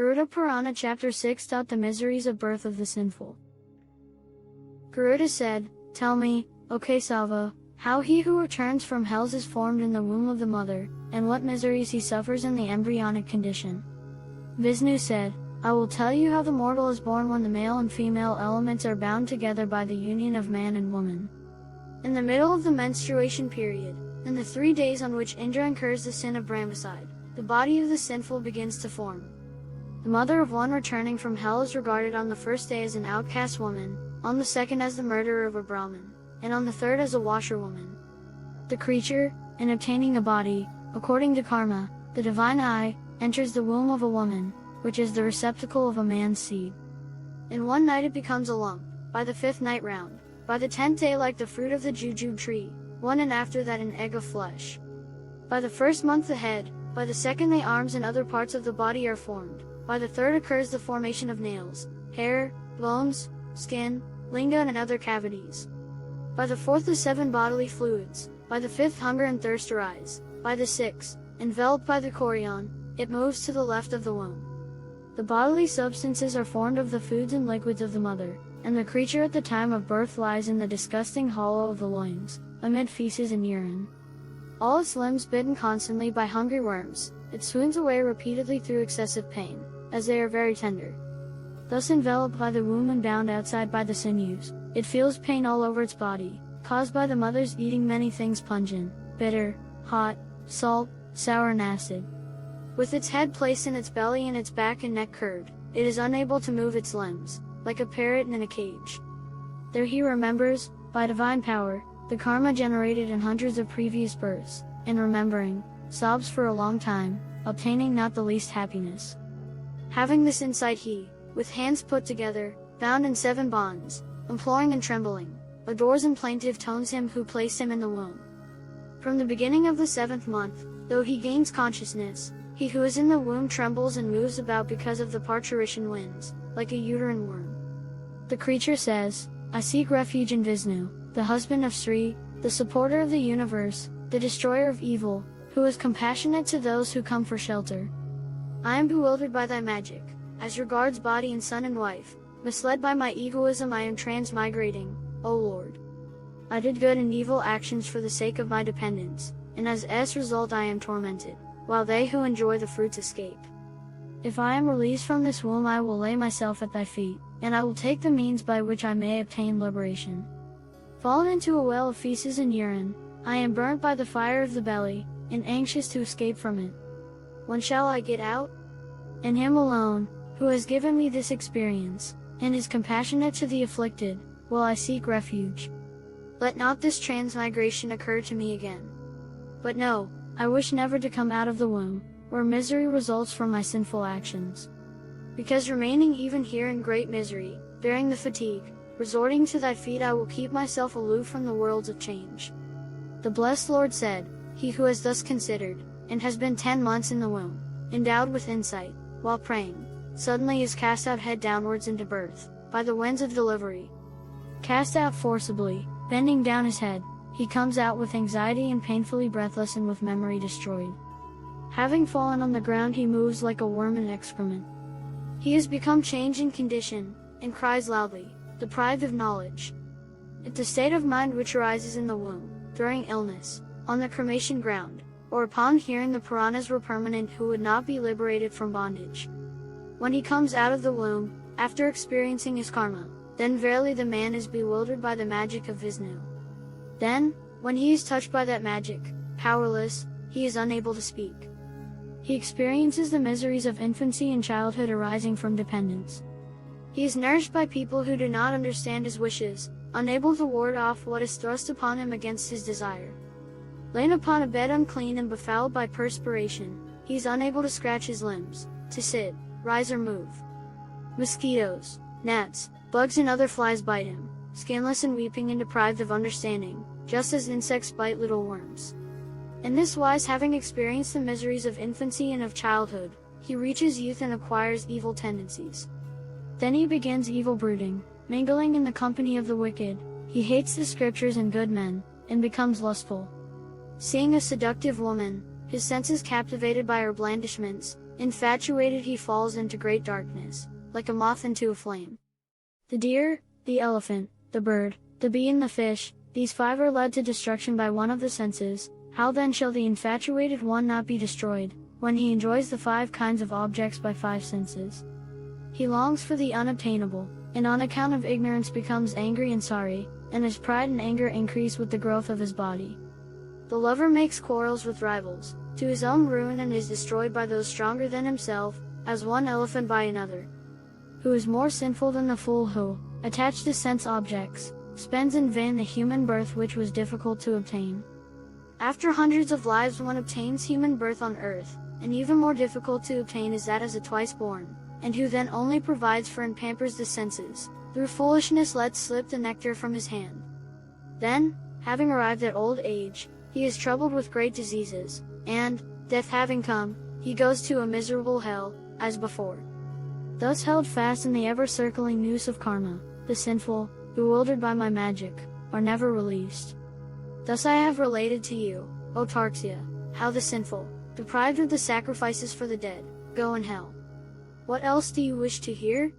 Garuda Purana Chapter 6. The Miseries of Birth of the Sinful. Garuda said, "Tell me, O Kesava, how he who returns from hells is formed in the womb of the mother, and what miseries he suffers in the embryonic condition." Vishnu said, "I will tell you how the mortal is born when the male and female elements are bound together by the union of man and woman. In the middle of the menstruation period, in the 3 days on which Indra incurs the sin of Brahmicide, the body of the sinful begins to form. The mother of one returning from hell is regarded on the first day as an outcast woman, on the second as the murderer of a Brahmin, and on the third as a washerwoman. The creature, in obtaining a body, according to karma, the divine eye, enters the womb of a woman, which is the receptacle of a man's seed. In one night it becomes a lump, by the 5th night round, by the 10th day like the fruit of the jujube tree, one and after that an egg of flesh. By the 1st month the head, by the 2nd the arms and other parts of the body are formed, by the 3rd occurs the formation of nails, hair, bones, skin, linga and other cavities. By the 4th the 7 bodily fluids, by the 5th hunger and thirst arise, by the 6th, enveloped by the chorion, it moves to the left of the womb. The bodily substances are formed of the foods and liquids of the mother, and the creature at the time of birth lies in the disgusting hollow of the loins, amid feces and urine. All its limbs bitten constantly by hungry worms, it swoons away repeatedly through excessive pain, as they are very tender. Thus enveloped by the womb and bound outside by the sinews, it feels pain all over its body, caused by the mother's eating many things pungent, bitter, hot, salt, sour and acid. With its head placed in its belly and its back and neck curved, it is unable to move its limbs, like a parrot in a cage. There he remembers, by divine power, the karma generated in hundreds of previous births, and remembering, sobs for a long time, obtaining not the least happiness. Having this insight he, with hands put together, bound in 7 bonds, imploring and trembling, adores in plaintive tones him who placed him in the womb. From the beginning of the 7th month, though he gains consciousness, he who is in the womb trembles and moves about because of the parturition winds, like a uterine worm. The creature says, "I seek refuge in Vishnu, the husband of Sri, the supporter of the universe, the destroyer of evil, who is compassionate to those who come for shelter. I am bewildered by thy magic, as regards body and son and wife, misled by my egoism I am transmigrating, O Lord. I did good and evil actions for the sake of my dependents, and as a result I am tormented, while they who enjoy the fruits escape. If I am released from this womb I will lay myself at thy feet, and I will take the means by which I may obtain liberation. Fallen into a well of feces and urine, I am burnt by the fire of the belly, and anxious to escape from it. When shall I get out? In him alone, who has given me this experience, and is compassionate to the afflicted, will I seek refuge. Let not this transmigration occur to me again. But no, I wish never to come out of the womb, where misery results from my sinful actions. Because remaining even here in great misery, bearing the fatigue, resorting to thy feet I will keep myself aloof from the worlds of change." The blessed Lord said, "He who has thus considered, and has been 10 months in the womb, endowed with insight, while praying, suddenly is cast out head downwards into birth, by the winds of delivery. Cast out forcibly, bending down his head, he comes out with anxiety and painfully breathless and with memory destroyed. Having fallen on the ground he moves like a worm in excrement. He has become changed in condition, and cries loudly, deprived of knowledge. If the state of mind which arises in the womb, during illness, on the cremation ground, or upon hearing the Puranas were permanent who would not be liberated from bondage. When he comes out of the womb, after experiencing his karma, then verily the man is bewildered by the magic of Vishnu. Then, when he is touched by that magic, powerless, he is unable to speak. He experiences the miseries of infancy and childhood arising from dependence. He is nourished by people who do not understand his wishes, unable to ward off what is thrust upon him against his desire. Lain upon a bed unclean and befouled by perspiration, he is unable to scratch his limbs, to sit, rise or move. Mosquitoes, gnats, bugs and other flies bite him, skinless and weeping and deprived of understanding, just as insects bite little worms. In this wise, having experienced the miseries of infancy and of childhood, he reaches youth and acquires evil tendencies. Then he begins evil brooding, mingling in the company of the wicked, he hates the scriptures and good men, and becomes lustful. Seeing a seductive woman, his senses captivated by her blandishments, Infatuated, he falls into great darkness, like a moth into a flame. The deer, the elephant, the bird, the bee and the fish, these 5 are led to destruction by one of the senses. How then shall the infatuated one not be destroyed, when he enjoys the 5 kinds of objects by 5 senses? He longs for the unobtainable, and on account of ignorance becomes angry and sorry, and his pride and anger increase with the growth of his body. The lover makes quarrels with rivals, to his own ruin, and is destroyed by those stronger than himself, as one elephant by another. Who is more sinful than the fool who, attached to sense objects, spends in vain the human birth which was difficult to obtain? After hundreds of lives one obtains human birth on earth, and even more difficult to obtain is that as a twice born, and who then only provides for and pampers the senses, through foolishness lets slip the nectar from his hand. Then, having arrived at old age, he is troubled with great diseases, and, death having come, he goes to a miserable hell, as before. Thus held fast in the ever-circling noose of karma, the sinful, bewildered by my magic, are never released. Thus I have related to you, O Tarxia, how the sinful, deprived of the sacrifices for the dead, go in hell. What else do you wish to hear?